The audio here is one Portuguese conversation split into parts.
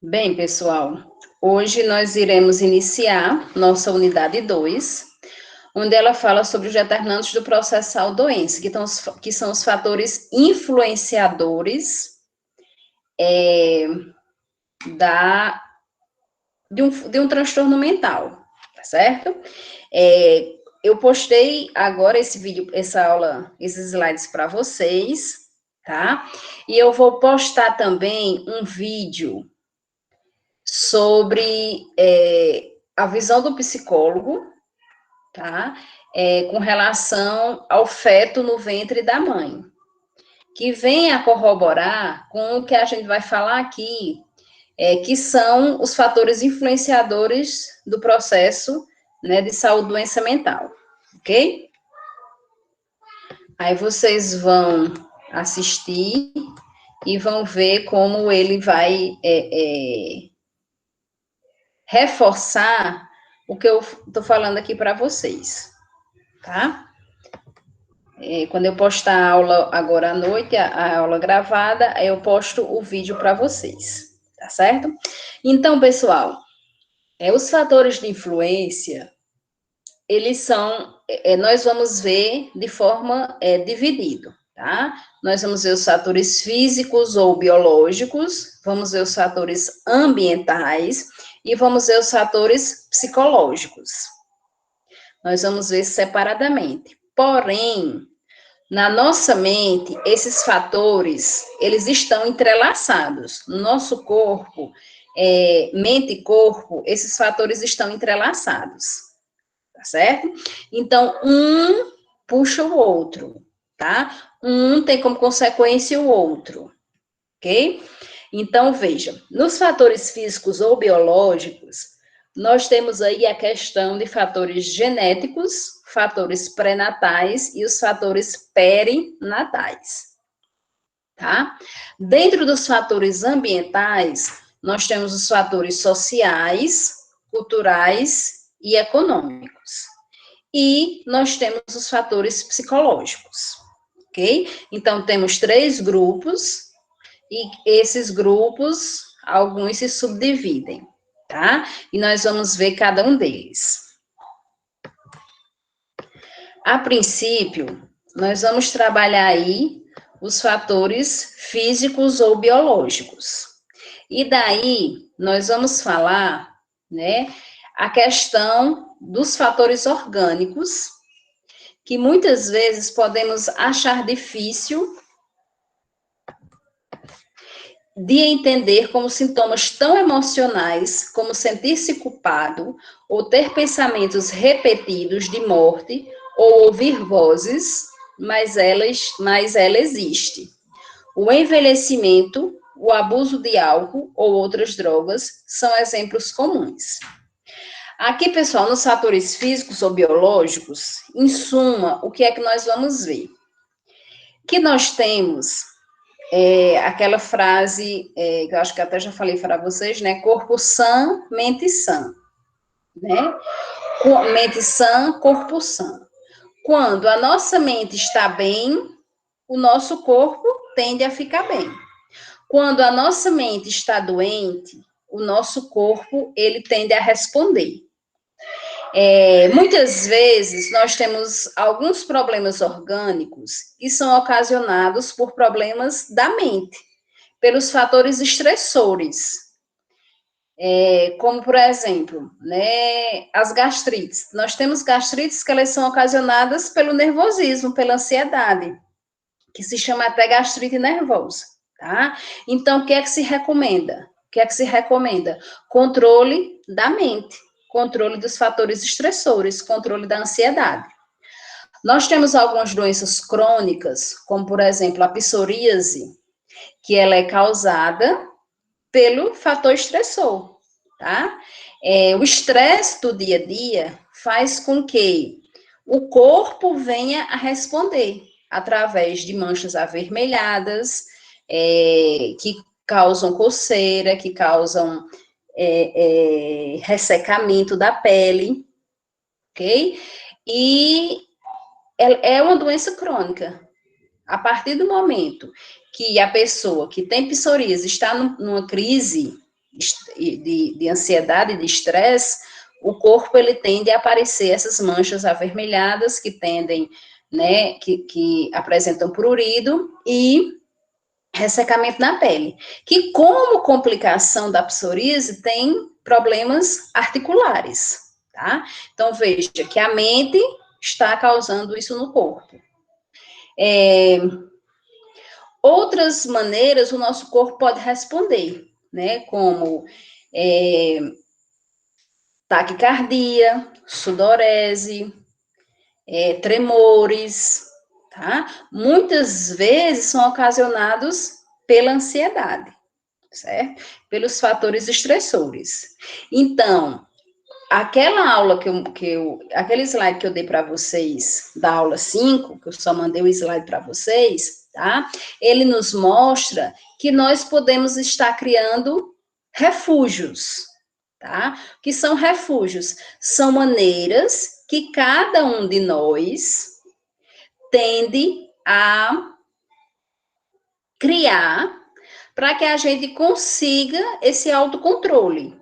Bem, pessoal, hoje nós iremos iniciar nossa unidade 2, onde ela fala sobre os determinantes do processo de saúde-doença, que são os fatores influenciadores de um transtorno mental, tá certo? Eu postei agora esse vídeo, essa aula, esses slides para vocês, tá? E eu vou postar também um vídeo sobre a visão do psicólogo, tá? Com relação ao feto no ventre da mãe, que vem a corroborar com o que a gente vai falar aqui, que são os fatores influenciadores do processo, né, de saúde-doença mental, ok? Aí vocês vão assistir e vão ver como ele vai reforçar o que eu estou falando aqui para vocês, tá? Quando eu postar a aula agora à noite, a aula gravada, aí eu posto o vídeo para vocês, tá certo? Então, pessoal, os fatores de influência, eles são, nós vamos ver de forma dividido, tá? Nós vamos ver os fatores físicos ou biológicos, vamos ver os fatores ambientais e vamos ver os fatores psicológicos. Nós vamos ver separadamente. Porém, na nossa mente, esses fatores, eles estão entrelaçados. No nosso corpo, mente e corpo, esses fatores estão entrelaçados, tá certo? Então, um puxa o outro, tá? Um tem como consequência o outro, ok? Então, veja, nos fatores físicos ou biológicos, nós temos aí a questão de fatores genéticos, fatores pré-natais e os fatores perinatais, tá? Dentro dos fatores ambientais, nós temos os fatores sociais, culturais e econômicos. E nós temos os fatores psicológicos, ok? Então, temos 3 grupos, e esses grupos, alguns se subdividem, tá? E nós vamos ver cada um deles. A princípio, nós vamos trabalhar aí os fatores físicos ou biológicos. E daí, nós vamos falar, né, a questão dos fatores orgânicos, que muitas vezes podemos achar difícil de entender como sintomas tão emocionais como sentir-se culpado ou ter pensamentos repetidos de morte ou ouvir vozes, mas ela existe. O envelhecimento, o abuso de álcool ou outras drogas são exemplos comuns. Aqui, pessoal, nos fatores físicos ou biológicos, em suma, o que é que nós vamos ver? Que nós temos aquela frase, que eu acho que até já falei para vocês, né? Corpo sã, mente sã, né? Mente sã, corpo sã. Quando a nossa mente está bem, o nosso corpo tende a ficar bem. Quando a nossa mente está doente, o nosso corpo, ele tende a responder. Muitas vezes nós temos alguns problemas orgânicos que são ocasionados por problemas da mente, pelos fatores estressores, como por exemplo, né, as gastrites. Nós temos gastrites que elas são ocasionadas pelo nervosismo, pela ansiedade, que se chama até gastrite nervosa, tá? Então, o que é que se recomenda? O que é que se recomenda? Controle da mente, controle dos fatores estressores, controle da ansiedade. Nós temos algumas doenças crônicas, como por exemplo a psoríase, que ela é causada pelo fator estressor, tá? O estresse do dia a dia faz com que o corpo venha a responder através de manchas avermelhadas, que causam coceira, que causam ressecamento da pele, ok? E é uma doença crônica. A partir do momento que a pessoa que tem psoríase está numa crise, de ansiedade, de estresse, o corpo ele tende a aparecer essas manchas avermelhadas que tendem, né, que apresentam prurido e ressecamento na pele, que como complicação da psoríase tem problemas articulares, tá? Então veja que a mente está causando isso no corpo. Outras maneiras o nosso corpo pode responder, né? Como taquicardia, sudorese, tremores, tá? Muitas vezes são ocasionados pela ansiedade, certo? Pelos fatores estressores. Então, aquela aula aquele slide que eu dei para vocês, da aula 5, que eu só mandei o slide para vocês, tá? Ele nos mostra que nós podemos estar criando refúgios, tá? O que são refúgios? São maneiras que cada um de nós tende a criar para que a gente consiga esse autocontrole,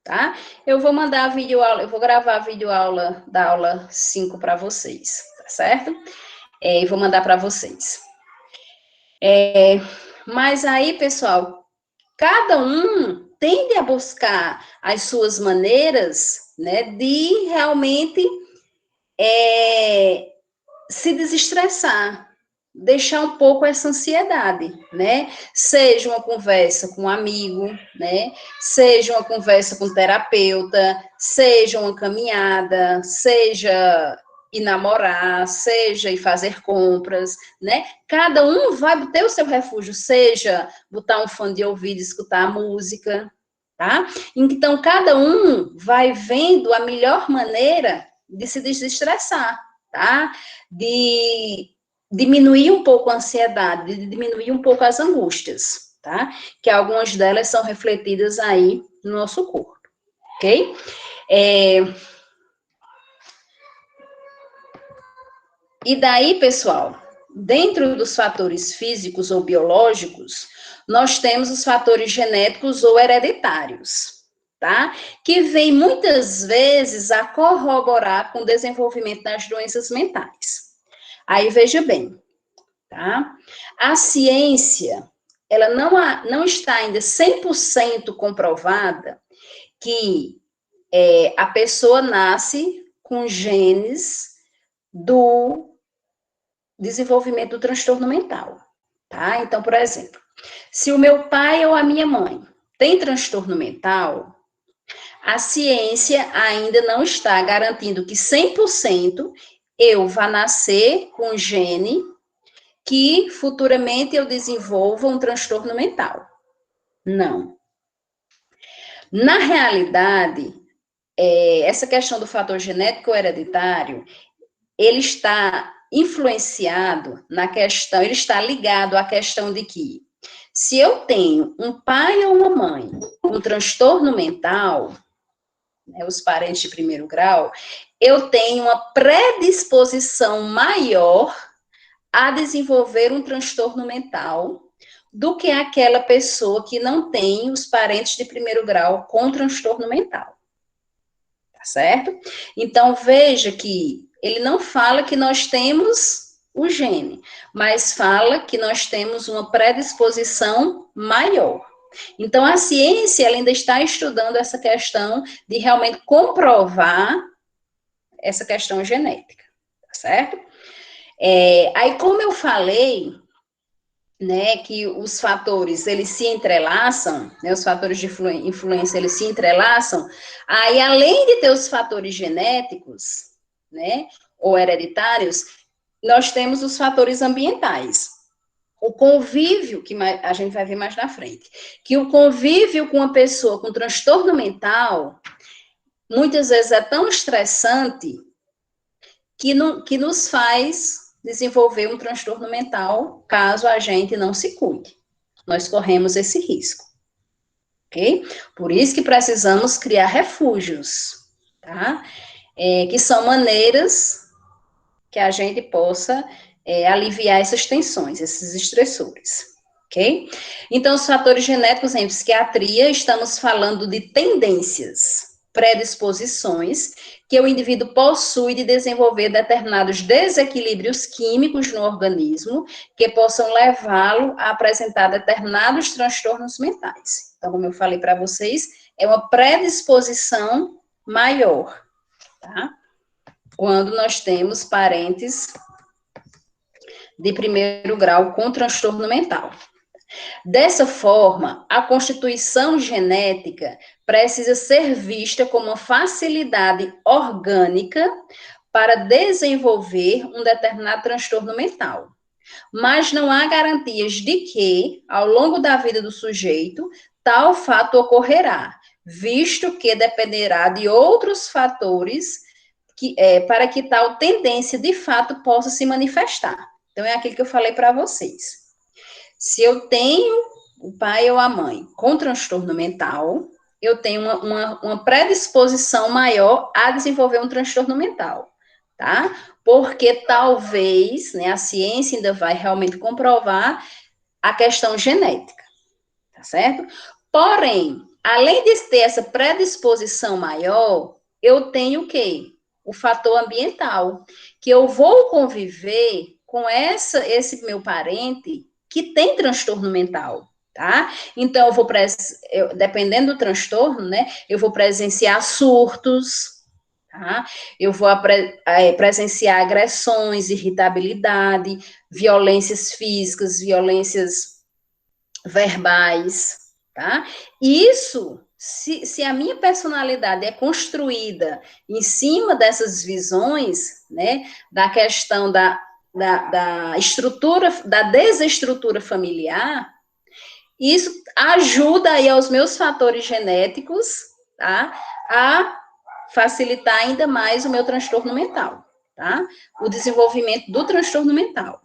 tá? Eu vou mandar a videoaula, eu vou gravar a videoaula da aula 5 para vocês, tá certo? E vou mandar para vocês. Mas aí, pessoal, cada um tende a buscar as suas maneiras, né, de realmente se desestressar, deixar um pouco essa ansiedade, né? Seja uma conversa com um amigo, né? Seja uma conversa com um terapeuta, seja uma caminhada, seja ir namorar, seja ir fazer compras, né? Cada um vai ter o seu refúgio, seja botar um fone de ouvido e escutar a música, tá? Então, cada um vai vendo a melhor maneira de se desestressar, tá? De diminuir um pouco a ansiedade, de diminuir um pouco as angústias, tá? Que algumas delas são refletidas aí no nosso corpo, ok? E daí, pessoal, dentro dos fatores físicos ou biológicos, nós temos os fatores genéticos ou hereditários, tá? Que vêm muitas vezes a corroborar com o desenvolvimento das doenças mentais. Aí, veja bem, tá? A ciência, ela não está ainda 100% comprovada que a pessoa nasce com genes do desenvolvimento do transtorno mental, tá? Então, por exemplo, se o meu pai ou a minha mãe tem transtorno mental, a ciência ainda não está garantindo que 100% eu vá nascer com um gene que futuramente eu desenvolva um transtorno mental. Não. Na realidade, essa questão do fator genético ou hereditário, ele está influenciado na questão, ele está ligado à questão de que, se eu tenho um pai ou uma mãe com transtorno mental, né, os parentes de primeiro grau, eu tenho uma predisposição maior a desenvolver um transtorno mental do que aquela pessoa que não tem os parentes de primeiro grau com transtorno mental. Tá certo? Então, veja que ele não fala que nós temos o gene, mas fala que nós temos uma predisposição maior. Então, a ciência ela ainda está estudando essa questão de realmente comprovar essa questão genética, tá certo? Aí, como eu falei, né, que os fatores, eles se entrelaçam, né, os fatores de influência, eles se entrelaçam, aí, além de ter os fatores genéticos, né, ou hereditários, nós temos os fatores ambientais. O convívio, que a gente vai ver mais na frente, que o convívio com uma pessoa com transtorno mental, muitas vezes é tão estressante que nos faz desenvolver um transtorno mental caso a gente não se cuide. Nós corremos esse risco, ok? Por isso que precisamos criar refúgios, tá? Que são maneiras que a gente possa aliviar essas tensões, esses estressores. ok? Então, os fatores genéticos em psiquiatria, estamos falando de tendências, predisposições que o indivíduo possui de desenvolver determinados desequilíbrios químicos no organismo que possam levá-lo a apresentar determinados transtornos mentais. Então, como eu falei para vocês, é uma predisposição maior, tá? Quando nós temos parentes de primeiro grau com transtorno mental. Dessa forma, a constituição genética precisa ser vista como uma facilidade orgânica para desenvolver um determinado transtorno mental. Mas não há garantias de que, ao longo da vida do sujeito, tal fato ocorrerá, visto que dependerá de outros fatores para que tal tendência de fato possa se manifestar. Então, é aquilo que eu falei para vocês. Se eu tenho o pai ou a mãe com transtorno mental, eu tenho uma predisposição maior a desenvolver um transtorno mental, tá? Porque talvez, né, a ciência ainda vai realmente comprovar a questão genética, tá certo? Porém, além de ter essa predisposição maior, eu tenho o quê? O fator ambiental, que eu vou conviver com esse meu parente que tem transtorno mental, tá? Então, dependendo do transtorno, né, eu vou presenciar surtos, tá? Eu vou presenciar agressões, irritabilidade, violências físicas, violências verbais, tá? Isso, se a minha personalidade é construída em cima dessas visões, né, da questão da estrutura, da desestrutura familiar, isso ajuda aí aos meus fatores genéticos, tá? A facilitar ainda mais o meu transtorno mental, tá? O desenvolvimento do transtorno mental,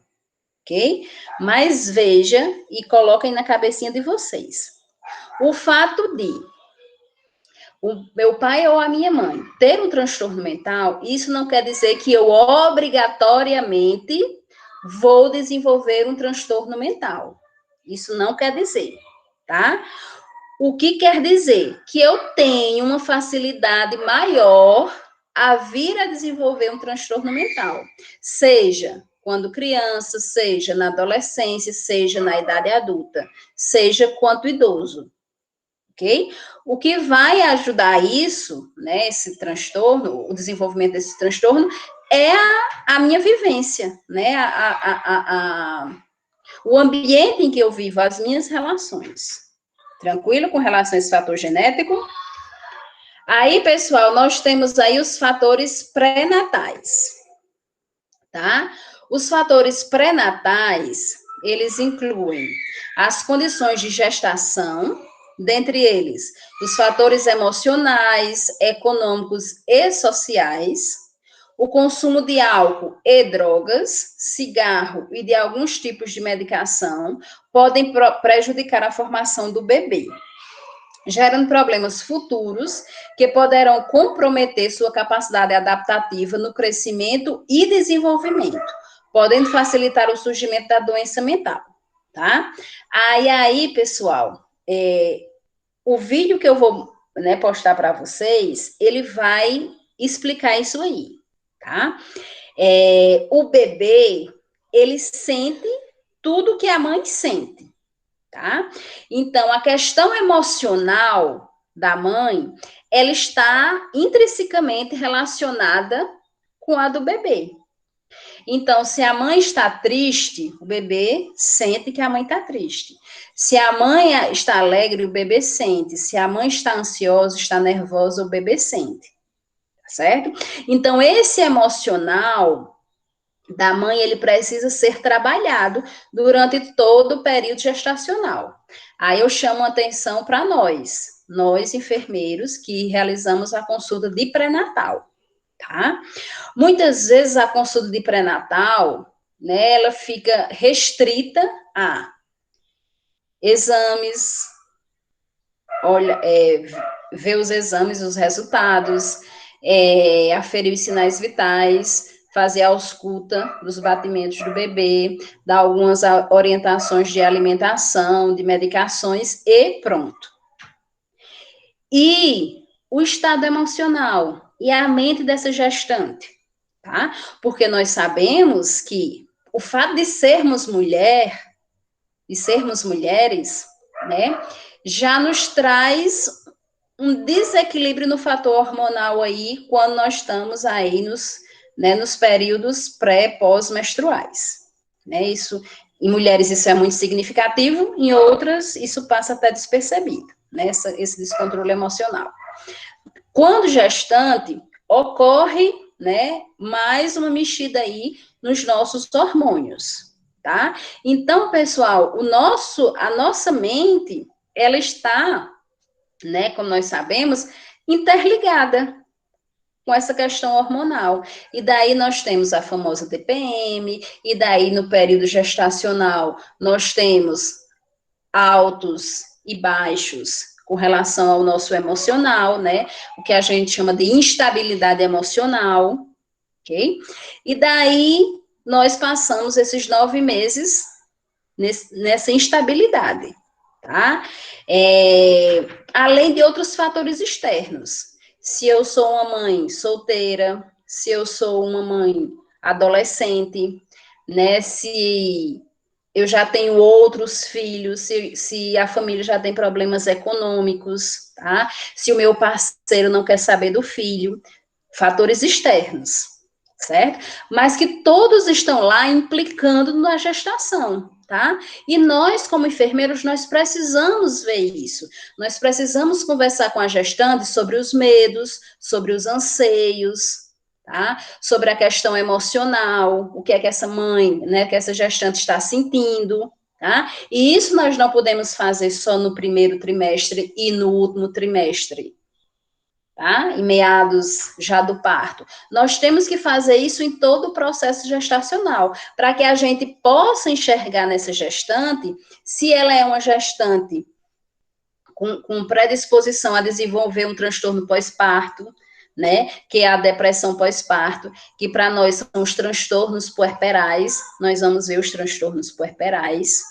ok? Mas veja e coloquem na cabecinha de vocês. O fato de o meu pai ou a minha mãe ter um transtorno mental, isso não quer dizer que eu obrigatoriamente vou desenvolver um transtorno mental. Isso não quer dizer, tá? O que quer dizer? Que eu tenho uma facilidade maior a vir a desenvolver um transtorno mental, seja quando criança, seja na adolescência, seja na idade adulta, seja quanto idoso. Ok? O que vai ajudar isso, né, esse transtorno, o desenvolvimento desse transtorno, é a minha vivência, né, o ambiente em que eu vivo, as minhas relações. Tranquilo com relação a esse fator genético? Aí, pessoal, nós temos aí os fatores pré-natais, tá? Os fatores pré-natais, eles incluem as condições de gestação, dentre eles, os fatores emocionais, econômicos e sociais, o consumo de álcool e drogas, cigarro e de alguns tipos de medicação podem prejudicar a formação do bebê, gerando problemas futuros que poderão comprometer sua capacidade adaptativa no crescimento e desenvolvimento, podendo facilitar o surgimento da doença mental, tá? Aí, pessoal, o vídeo que eu vou, né, postar para vocês, ele vai explicar isso aí, tá? O bebê, ele sente tudo que a mãe sente, tá? Então, a questão emocional da mãe, ela está intrinsecamente relacionada com a do bebê. Então, se a mãe está triste, o bebê sente que a mãe está triste. Se a mãe está alegre, o bebê sente. Se a mãe está ansiosa, está nervosa, o bebê sente. Tá certo? Então, esse emocional da mãe, ele precisa ser trabalhado durante todo o período gestacional. Aí eu chamo a atenção para nós enfermeiros que realizamos a consulta de pré-natal, tá? Muitas vezes a consulta de pré-natal, né, ela fica restrita a exames, olha, ver os exames, os resultados, aferir os sinais vitais, fazer a ausculta dos batimentos do bebê, dar algumas orientações de alimentação, de medicações e pronto. E o estado emocional e a mente dessa gestante, tá? Porque nós sabemos que o fato de sermos mulheres, né, já nos traz um desequilíbrio no fator hormonal aí, quando nós estamos aí nos períodos pré-pós-menstruais. Né? Isso, em mulheres isso é muito significativo, em outras isso passa até despercebido, né? Esse descontrole emocional. Quando gestante, ocorre, né, mais uma mexida aí nos nossos hormônios, tá? Então, pessoal, a nossa mente, ela está, né, como nós sabemos, interligada com essa questão hormonal. E daí nós temos a famosa TPM, e daí no período gestacional nós temos altos e baixos com relação ao nosso emocional, né? O que a gente chama de instabilidade emocional, ok? E daí nós passamos esses 9 meses nessa instabilidade, tá? Além de outros fatores externos. Se eu sou uma mãe solteira, se eu sou uma mãe adolescente, né? Se eu já tenho outros filhos, se a família já tem problemas econômicos, tá? Se o meu parceiro não quer saber do filho, fatores externos, certo? Mas que todos estão lá implicando na gestação, tá? E nós, como enfermeiros, nós precisamos ver isso. Nós precisamos conversar com a gestante sobre os medos, sobre os anseios, tá? Sobre a questão emocional, o que é que essa mãe, né, que essa gestante está sentindo, tá? E isso nós não podemos fazer só no primeiro trimestre e no último trimestre, tá? Em meados já do parto. Nós temos que fazer isso em todo o processo gestacional, para que a gente possa enxergar nessa gestante se ela é uma gestante com predisposição a desenvolver um transtorno pós-parto, né, que é a depressão pós-parto, que para nós são os transtornos puerperais, nós vamos ver os transtornos puerperais,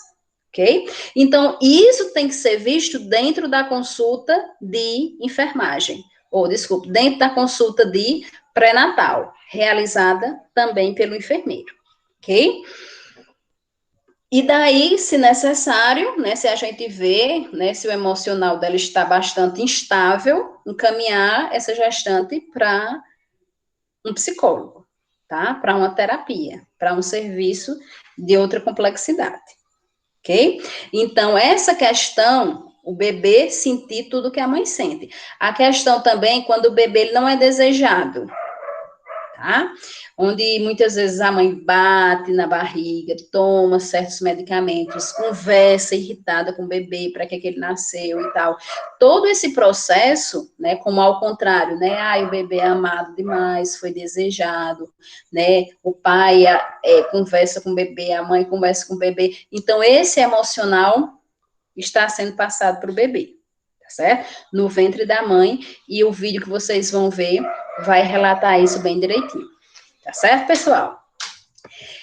ok? Então, isso tem que ser visto dentro da consulta de enfermagem, ou, desculpe, dentro da consulta de pré-natal, realizada também pelo enfermeiro, ok? E daí, se necessário, né, se a gente vê, né, se o emocional dela está bastante instável, encaminhar essa gestante para um psicólogo, tá? Para uma terapia, para um serviço de outra complexidade, ok? Então, essa questão, o bebê sentir tudo que a mãe sente. A questão também, quando o bebê ele não é desejado, tá? Onde muitas vezes a mãe bate na barriga, toma certos medicamentos, conversa irritada com o bebê para que ele nasceu e tal. Todo esse processo, né, como ao contrário, né, o bebê é amado demais, foi desejado, né, o pai conversa com o bebê, a mãe conversa com o bebê. Então, esse emocional está sendo passado para o bebê, tá certo? No ventre da mãe, e o vídeo que vocês vão ver vai relatar isso bem direitinho. Tá certo, pessoal?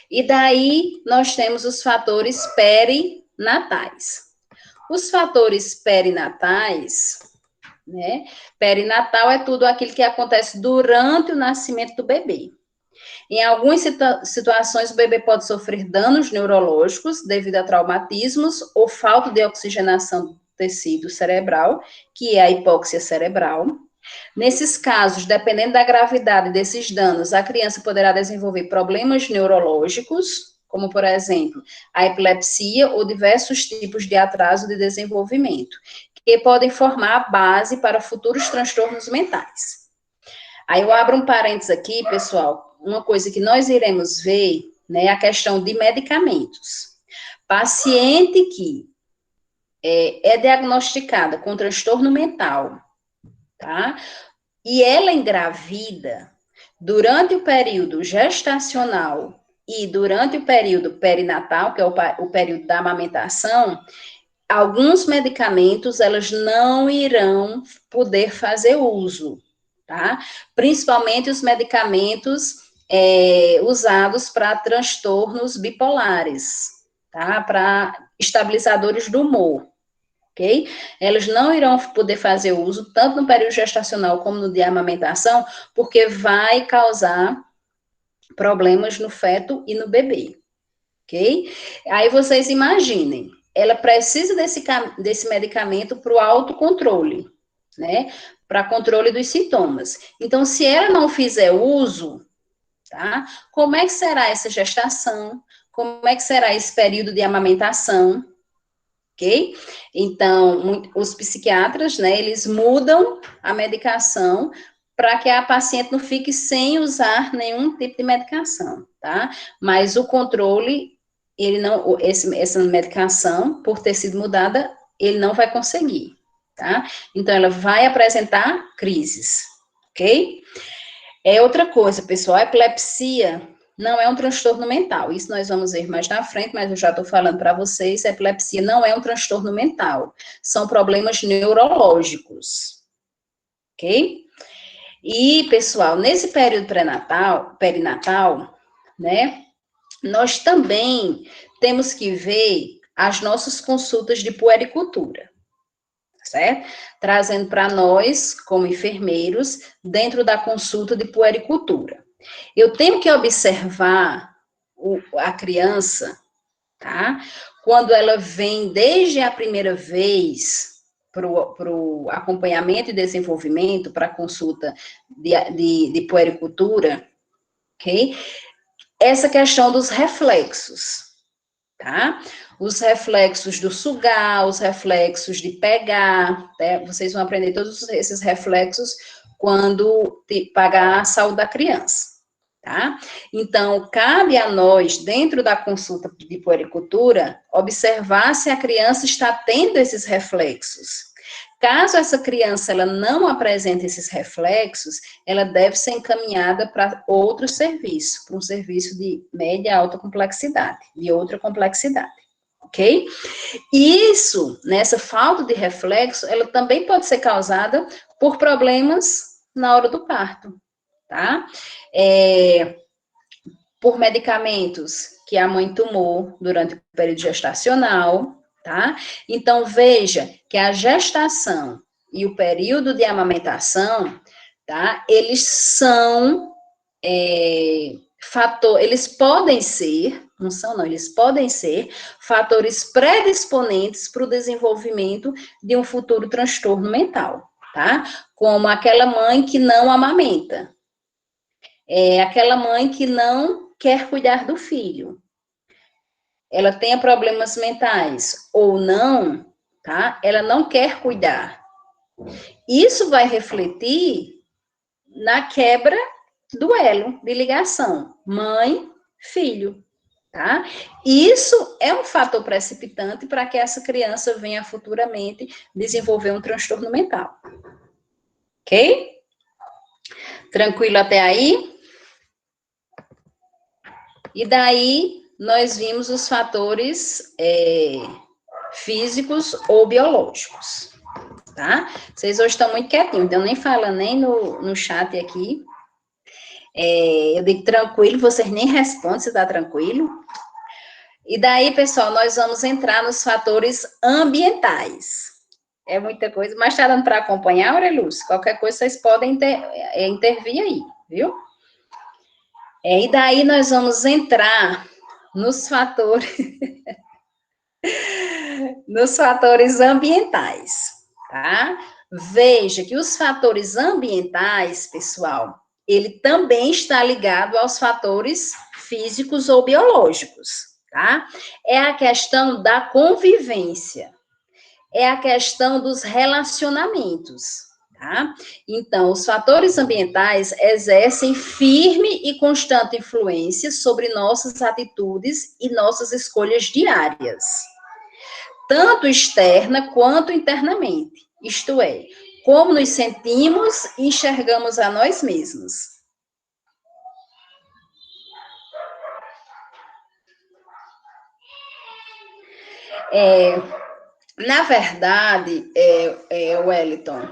E daí, nós temos os fatores perinatais. Os fatores perinatais, né? Perinatal é tudo aquilo que acontece durante o nascimento do bebê. Em algumas situações, o bebê pode sofrer danos neurológicos devido a traumatismos ou falta de oxigenação do tecido cerebral, que é a hipóxia cerebral. Nesses casos, dependendo da gravidade desses danos, a criança poderá desenvolver problemas neurológicos, como, por exemplo, a epilepsia ou diversos tipos de atraso de desenvolvimento, que podem formar a base para futuros transtornos mentais. Aí eu abro um parênteses aqui, pessoal, uma coisa que nós iremos ver, né, a questão de medicamentos. Paciente que é diagnosticada com transtorno mental, tá? E ela engravida durante o período gestacional e durante o período perinatal, que é o período da amamentação, alguns medicamentos elas não irão poder fazer uso, tá? Principalmente os medicamentos usados para transtornos bipolares, tá? Para estabilizadores do humor, ok? Elas não irão poder fazer uso tanto no período gestacional como no de amamentação, porque vai causar problemas no feto e no bebê, ok? Aí vocês imaginem, ela precisa desse medicamento para o autocontrole, né? Para controle dos sintomas. Então, se ela não fizer uso, tá? Como é que será essa gestação? Como é que será esse período de amamentação? Ok? Então, os psiquiatras, né, eles mudam a medicação para que a paciente não fique sem usar nenhum tipo de medicação, tá? Mas o controle, ele não, essa medicação, por ter sido mudada, ele não vai conseguir, tá? Então, ela vai apresentar crises, ok? É outra coisa, pessoal, a epilepsia não é um transtorno mental. Isso nós vamos ver mais na frente, mas eu já estou falando para vocês, a epilepsia não é um transtorno mental. São problemas neurológicos, ok? E, pessoal, nesse período perinatal, né, nós também temos que ver as nossas consultas de puericultura, certo? Trazendo para nós, como enfermeiros, dentro da consulta de puericultura. Eu tenho que observar a criança, tá? Quando ela vem desde a primeira vez para o acompanhamento e desenvolvimento, para a consulta de puericultura, ok? Essa questão dos reflexos, tá? Os reflexos do sugar, os reflexos de pegar, né? Vocês vão aprender todos esses reflexos quando pagar a saúde da criança, tá? Então, cabe a nós, dentro da consulta de puericultura, observar se a criança está tendo esses reflexos. Caso essa criança ela não apresente esses reflexos, ela deve ser encaminhada para outro serviço, para um serviço de média e alta complexidade, de outra complexidade, ok? Isso, nessa falta de reflexo, ela também pode ser causada por problemas na hora do parto, tá? Por medicamentos que a mãe tomou durante o período gestacional, tá? Então, veja que a gestação e o período de amamentação, tá? Eles são eles podem ser, não são não, eles podem ser fatores predisponentes para o desenvolvimento de um futuro transtorno mental, tá? Como aquela mãe que não amamenta, aquela mãe que não quer cuidar do filho, ela tenha problemas mentais ou não, tá? Ela não quer cuidar. Isso vai refletir na quebra do elo de ligação mãe-filho, tá? Isso é um fator precipitante para que essa criança venha futuramente desenvolver um transtorno mental. Ok? Tranquilo até aí? E daí, nós vimos os fatores físicos ou biológicos, tá? Vocês hoje estão muito quietinhos, então nem fala nem no chat aqui. Eu digo tranquilo, vocês nem respondem se está tranquilo. E daí, pessoal, nós vamos entrar nos fatores ambientais. É muita coisa, mas está dando para acompanhar, Aureluz? Qualquer coisa vocês podem intervir aí, viu? E daí nós vamos entrar nos fatores, nos fatores ambientais, tá? Veja que os fatores ambientais, pessoal, ele também está ligado aos fatores físicos ou biológicos, tá? É a questão da convivência, é a questão dos relacionamentos, tá? Então, os fatores ambientais exercem firme e constante influência sobre nossas atitudes e nossas escolhas diárias, tanto externa quanto internamente, isto é, como nos sentimos e enxergamos a nós mesmos. Na verdade, Wellington,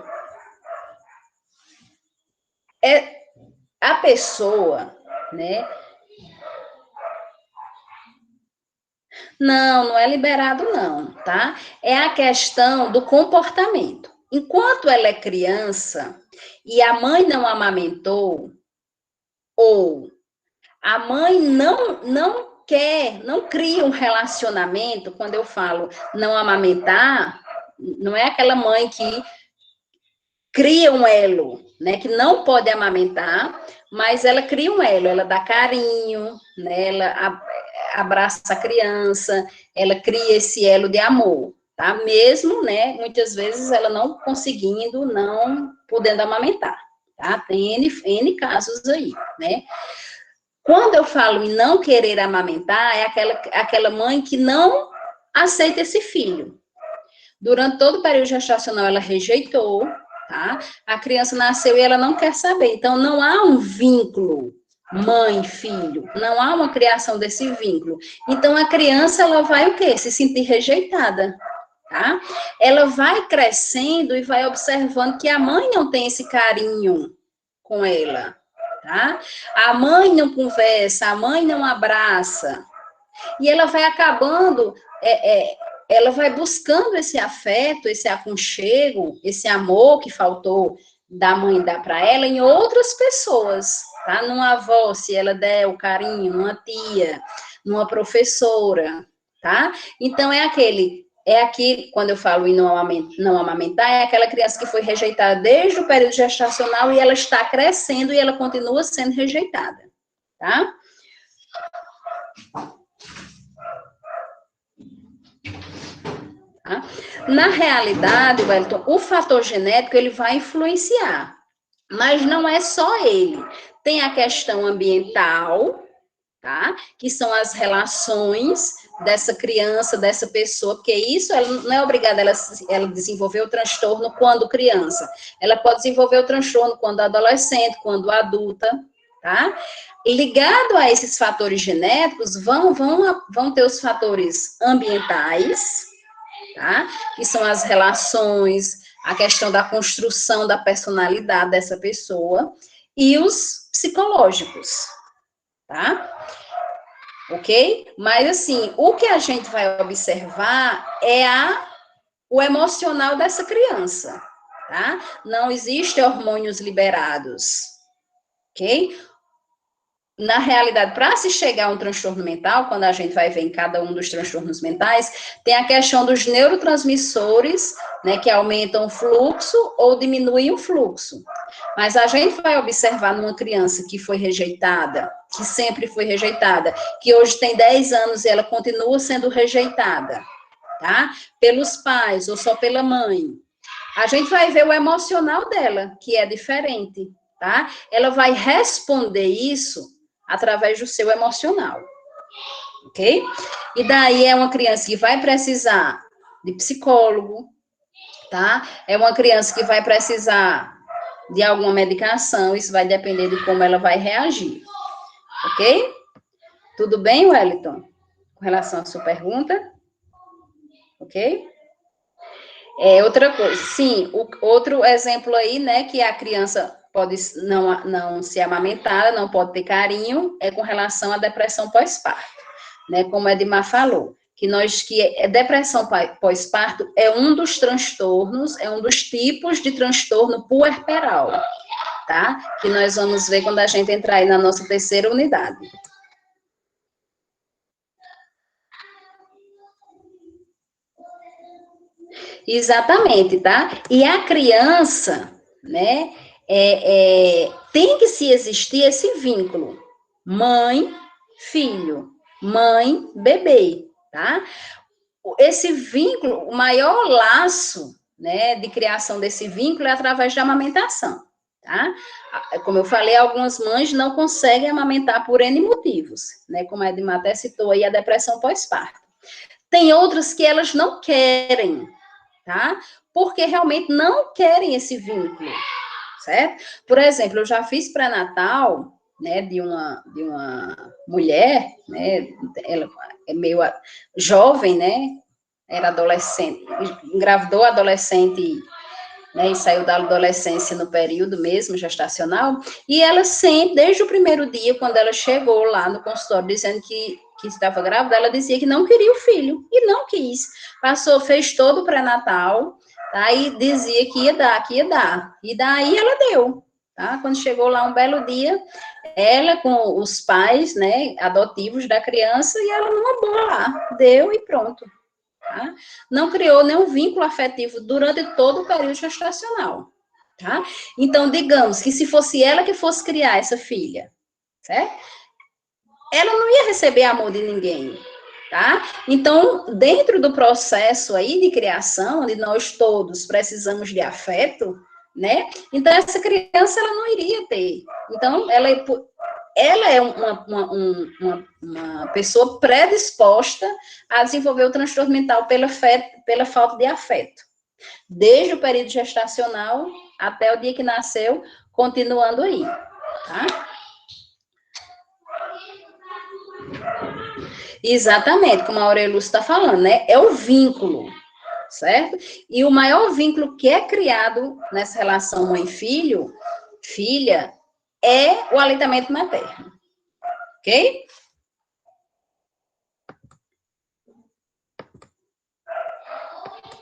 a pessoa, né? Não, não é liberado, não, tá? É a questão do comportamento. Enquanto ela é criança e a mãe não amamentou, ou a mãe não quer, não cria um relacionamento, quando eu falo não amamentar, não é aquela mãe que cria um elo, né, que não pode amamentar, mas ela cria um elo, ela dá carinho, né, ela abraça a criança, ela cria esse elo de amor, tá? Mesmo, né, muitas vezes ela não conseguindo, não podendo amamentar, tá? Tem N casos aí, né? Quando eu falo em não querer amamentar, é aquela mãe que não aceita esse filho. Durante todo o período gestacional, ela rejeitou, tá? A criança nasceu e ela não quer saber. Então, não há um vínculo mãe, filho. Não há uma criação desse vínculo. Então, a criança, ela vai o quê? Se sentir rejeitada, tá? Ela vai crescendo e vai observando que a mãe não tem esse carinho com ela, tá? A mãe não conversa, a mãe não abraça. E ela vai acabando, ela vai buscando esse afeto, esse aconchego, esse amor que faltou da mãe dar para ela em outras pessoas, tá? Numa avó, se ela der o carinho, numa tia, numa professora, tá? Então, é aqui, quando eu falo em não amamentar, é aquela criança que foi rejeitada desde o período gestacional e ela está crescendo e ela continua sendo rejeitada, tá? Tá? Na realidade, Wellington, o fator genético ele vai influenciar, mas não é só ele. Tem a questão ambiental, tá? Que são as relações dessa criança, dessa pessoa, porque isso ela não é obrigada ela desenvolver o transtorno quando criança. Ela pode desenvolver o transtorno quando adolescente, quando adulta, tá? Ligado a esses fatores genéticos, vão ter os fatores ambientais, tá? Que são as relações, a questão da construção da personalidade dessa pessoa, e os psicológicos, tá? Ok? Mas, assim, o que a gente vai observar é o emocional dessa criança, tá? Não existem hormônios liberados, ok? Na realidade, para se chegar a um transtorno mental, quando a gente vai ver em cada um dos transtornos mentais, tem a questão dos neurotransmissores, né, que aumentam o fluxo ou diminuem o fluxo. Mas a gente vai observar numa criança que foi rejeitada, que sempre foi rejeitada, que hoje tem 10 anos e ela continua sendo rejeitada, tá? Pelos pais ou só pela mãe. A gente vai ver o emocional dela, que é diferente, tá? Ela vai responder isso através do seu emocional, ok? E daí é uma criança que vai precisar de psicólogo, tá? É uma criança que vai precisar de alguma medicação, isso vai depender de como ela vai reagir, ok? Tudo bem, Wellington? Com relação à sua pergunta? Ok? Outra coisa, sim, outro exemplo aí, né, que a criança pode não ser amamentada, não pode ter carinho, é com relação à depressão pós-parto, né, como a Edmar falou, que depressão pós-parto é um dos transtornos, é um dos tipos de transtorno puerperal, tá? Que nós vamos ver quando a gente entrar aí na nossa terceira unidade. Exatamente, tá? E a criança, né, tem que se existir esse vínculo, mãe, filho, mãe, bebê, tá? Esse vínculo, o maior laço, né, de criação desse vínculo é através da amamentação, tá? Como eu falei, algumas mães não conseguem amamentar por N motivos, né, como a Edmar até citou aí, a depressão pós-parto. Tem outras que elas não querem, tá? Porque realmente não querem esse vínculo, certo? Por exemplo, eu já fiz pré-natal, né, de uma mulher, né, ela é meio jovem, né, era adolescente, engravidou adolescente né, e saiu da adolescência no período mesmo gestacional, e ela sempre, desde o primeiro dia, quando ela chegou lá no consultório dizendo que estava grávida, ela dizia que não queria o filho, e não quis. Passou, fez todo o pré-natal, tá, e dizia que ia dar, e daí ela deu, tá? Quando chegou lá um belo dia, ela com os pais, né, adotivos da criança, e ela numa boa lá, deu e pronto. Tá? Não criou nenhum vínculo afetivo durante todo o período gestacional, tá? Então, digamos que se fosse ela que fosse criar essa filha, certo? Ela não ia receber amor de ninguém, tá? Então, dentro do processo aí de criação, onde nós todos precisamos de afeto, né? Então, essa criança, ela não iria ter. Então, ela é uma pessoa predisposta a desenvolver o transtorno mental pela falta de afeto. Desde o período gestacional até o dia que nasceu, continuando aí, tá? Exatamente, como a Aurelio está falando, né? É o vínculo, certo? E o maior vínculo que é criado nessa relação mãe-filho, filha, é o aleitamento materno, ok?